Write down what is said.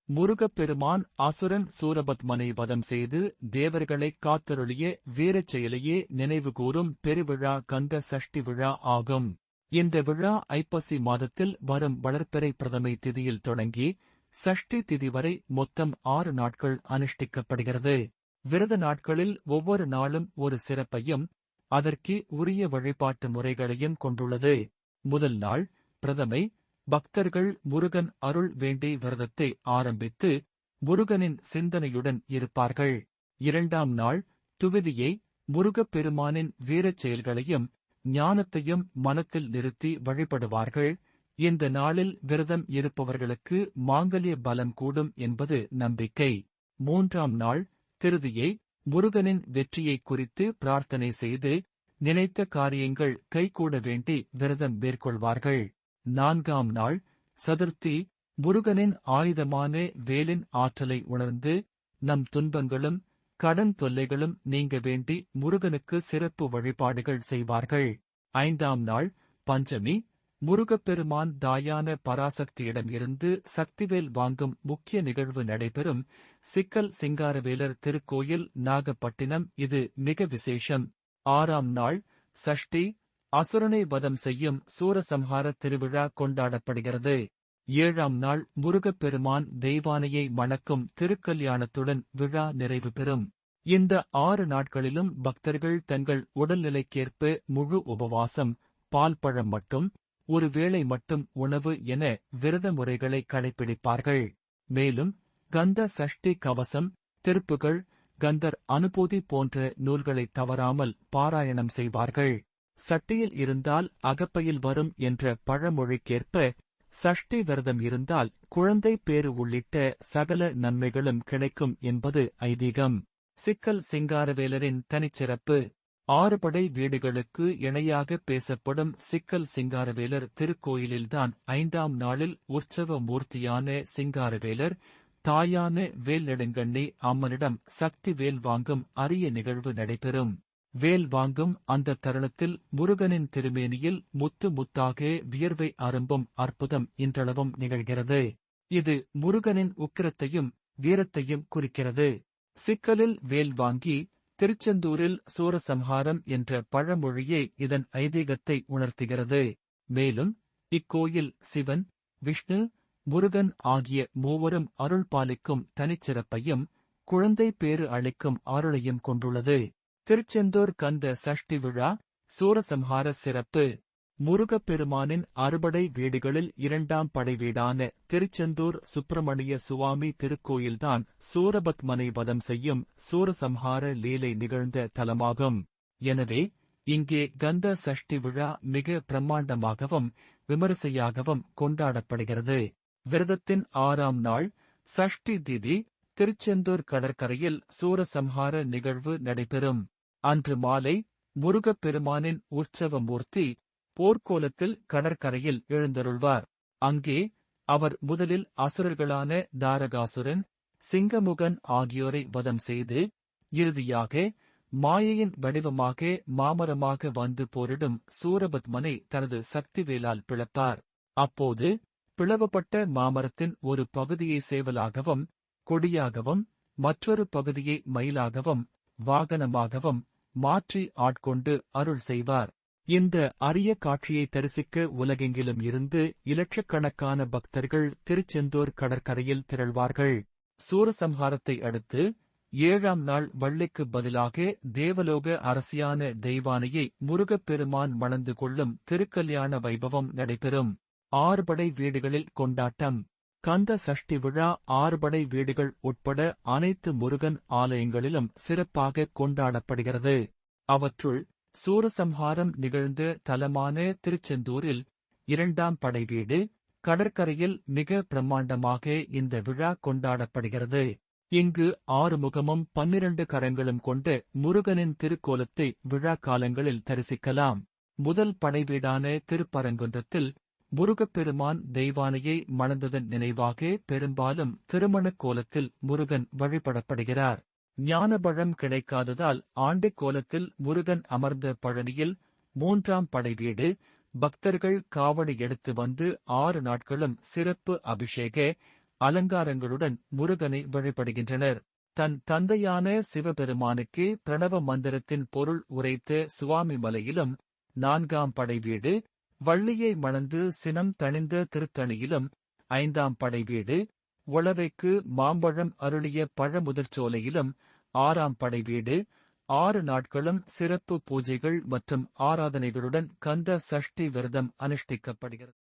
முருகப்பெருமான் அசுரன் சூரபத்மனை வதம் செய்து தேவர்களை காத்தருளிய வீரச் செயலையே நினைவுகூரும் பெருவிழா கந்த சஷ்டி விழா ஆகும். இந்த விழா ஐப்பசி மாதத்தில் வரும் வளர்பிறை பிரதமை திதியில் தொடங்கி சஷ்டி திதி வரை மொத்தம் 6 நாட்கள் அனுஷ்டிக்கப்படுகிறது. விரத நாட்களில் ஒவ்வொரு நாளும் ஒரு சிறப்பையும் அதற்கு உரிய வழிபாட்டு முறைகளையும் கொண்டுள்ளது. முதல் நாள் பிரதமை பக்தர்கள் முருகன் அருள் வேண்டி விரதத்தை ஆரம்பித்து முருகனின் சிந்தனையுடன் இருப்பார்கள். 2ஆம் நாள் துவிதியை முருகப்பெருமானின் வீரச் செயல்களையும் ஞானத்தையும் மனத்தில் நிறுத்தி வழிபடுவார்கள். இந்த நாளில் விரதம் இருப்பவர்களுக்கு மாங்கல்ய பலம் கூடும் என்பது நம்பிக்கை. 3ஆம் நாள் திருதியை முருகனின் வெற்றியை குறித்து பிரார்த்தனை செய்து நினைத்த காரியங்கள் கைகூட வேண்டி விரதம் மேற்கொள்வார்கள். 4ஆம் நாள் சதுர்த்தி முருகனின் ஆயுதமான வேலின் ஆற்றலை உணர்ந்து நம் துன்பங்களும் கடன் தொல்லைகளும் நீங்க வேண்டி முருகனுக்கு சிறப்பு வழிபாடுகள் செய்வார்கள். 5ஆம் நாள் பஞ்சமி முருகப்பெருமான் தாயான பராசக்தியிடம் இருந்து சக்திவேல் வாங்கும் முக்கிய நிகழ்வு நடைபெறும் சிக்கல் சிங்காரவேலர் திருக்கோயில் நாகப்பட்டினம். இது மிக விசேஷம். 6ஆம் நாள் சஷ்டி அசுரனை வதம் செய்யும் சூரசம்ஹார திருவிழா கொண்டாடப்படுகிறது. 7ஆம் நாள் முருகப்பெருமான் தெய்வானையை மணக்கும் திருக்கல்யாணத்துடன் விழா நிறைவு பெறும். இந்த 6 நாட்களிலும் பக்தர்கள் தங்கள் உடல்நிலைக்கேற்ப முழு உபவாசம், பால் பழம் மட்டும், ஒரு வேளை மட்டும் உணவு என விரத முறைகளை கடைபிடிப்பார்கள். மேலும் கந்த சஷ்டி கவசம், திருப்புகள், கந்தர் அனுபூதி போன்ற நூல்களை தவறாமல் பாராயணம் செய்வார்கள். சட்டியில் இருந்தால் அகப்பையில் வரும் என்ற பழமொழிக்கேற்ப சஷ்டி விரதம் இருந்தால் குழந்தை பேறு உள்ளிட்ட சகல நன்மைகளும் கிடைக்கும் என்பது ஐதீகம். சிக்கல் சிங்காரவேலரின் தனிச்சிறப்பு. 6 படை வீடுகளுக்கு இணையாக பேசப்படும் சிக்கல் சிங்காரவேலர் திருக்கோயிலில்தான் 5ஆம் நாளில் உற்சவ மூர்த்தியான சிங்காரவேலர் தாயான வேல் நெடுங்கண்ணி அம்மனிடம் சக்தி வேல் வாங்கும் அரிய நிகழ்வு நடைபெறும். வேல் வாங்கும் அந்த தருணத்தில் முருகனின் திருமேனியில் முத்து முத்தாக வியர்வை அரும்பும் அற்புதம் இன்றளவும் நிகழ்கிறது. இது முருகனின் உக்கிரத்தையும் வீரத்தையும் குறிக்கிறது. சிக்கலில் வேல் வாங்கி திருச்செந்தூரில் சூரசம்ஹாரம் என்ற பழமொழியே இதன் ஐதீகத்தை உணர்த்துகிறது. மேலும் இக்கோயில் சிவன், விஷ்ணு, முருகன் ஆகிய மூவரும் அருள் பாலிக்கும் தனிச்சிறப்பையும் குழந்தை பேறு அளிக்கும் அருளையும் கொண்டுள்ளது. திருச்செந்தூர் கந்த சஷ்டி விழா சூரசம்ஹார சிறப்பு. முருகப்பெருமானின் அறுபடை வீடுகளில் 2ஆம் படை வீடான திருச்செந்தூர் சுப்பிரமணிய சுவாமி திருக்கோயில்தான் சூரபத்மனை வதம் செய்யும் சூரசம்ஹார லீலை நிகழ்ந்த தலமாகும். எனவே இங்கே கந்த சஷ்டி விழா மிக பிரம்மாண்டமாகவும் விமரிசையாகவும் கொண்டாடப்படுகிறது. விரதத்தின் 6ஆம் நாள் சஷ்டி திதி திருச்செந்தூர் கடற்கரையில் சூரசம்ஹார நிகழ்வு நடைபெறும். அன்று மாலை முருகப்பெருமானின் உற்சவ மூர்த்தி போர்க்கோலத்தில் கடற்கரையில் எழுந்தருள்வார். அங்கே அவர் முதலில் அசுரர்களான தாரகாசுரன், சிங்கமுகன் ஆகியோரை வதம் செய்து இறுதியாக மாயையின் வடிவமாக மாமரமாக வந்து போரிடும் சூரபத்மனை தனது சக்திவேலால் பிளப்பார். அப்போது பிளவப்பட்ட மாமரத்தின் ஒரு பகுதியை சேவலாகவும் கொடியாகவும் மற்றொரு பகுதியை மயிலாகவும் வாகனமாகவும் மாற்றி ஆட்கொண்டு அருள் செய்வார். இந்த அரிய காட்சியை தரிசிக்க உலகெங்கிலும் இருந்து இலட்சக்கணக்கான பக்தர்கள் திருச்செந்தூர் கடற்கரையில் திரள்வார்கள். சூரசம்ஹாரத்தை அடுத்து 7ஆம் நாள் வள்ளிக்கு பதிலாக தேவலோக அரசியான தெய்வானையை முருகப்பெருமான் மணந்து கொள்ளும் திருக்கல்யாண வைபவம் நடைபெறும். 6 படை வீடுகளில் கொண்டாட்டம். கந்த சஷ்டி விழா 6 படை வீடுகள் உட்பட அனைத்து முருகன் ஆலயங்களிலும் சிறப்பாக கொண்டாடப்படுகிறது. அவற்றுள் சூரசம்ஹாரம் நிகழ்ந்த தலமான திருச்செந்தூரில் 2ஆம் படை வீடு கடற்கரையில் மிக பிரம்மாண்டமாக இந்த விழா கொண்டாடப்படுகிறது. இங்கு 6 முகமும் 12 கரங்களும் கொண்ட முருகனின் திருக்கோலத்தை விழா காலங்களில் தரிசிக்கலாம். முதல் படைவீடான திருப்பரங்குன்றத்தில் முருகப்பெருமான் தெய்வானையை மணந்ததன் நினைவாக பெரும்பாலும் திருமணக் கோலத்தில் முருகன் வழிபடப்படுகிறார். ஞானபழம் கிடைக்காததால் ஆண்டிக் கோலத்தில் முருகன் அமர்ந்த பழனியில் 3ஆம் படை வீடு பக்தர்கள் காவடி எடுத்து வந்து 6 நாட்களும் சிறப்பு அபிஷேக அலங்காரங்களுடன் முருகனை வழிபடுகின்றனர். தன் தந்தையான சிவபெருமானுக்கு பிரணவ மந்திரத்தின் பொருள் உரைத்த சுவாமி மலையிலும், 4ஆம் படை வீடு, வள்ளியை மணந்து சினம் தணிந்த திருத்தணியிலும், 5ஆம் படை வீடு, உளவைக்கு மாம்பழம் அருளிய பழமுதிர்ச்சோலையிலும், 6ஆம் படை வீடு, 6 நாட்களும் சிறப்பு பூஜைகள் மற்றும் ஆராதனைகளுடன் கந்த சஷ்டி விரதம் அனுஷ்டிக்கப்படுகிறது.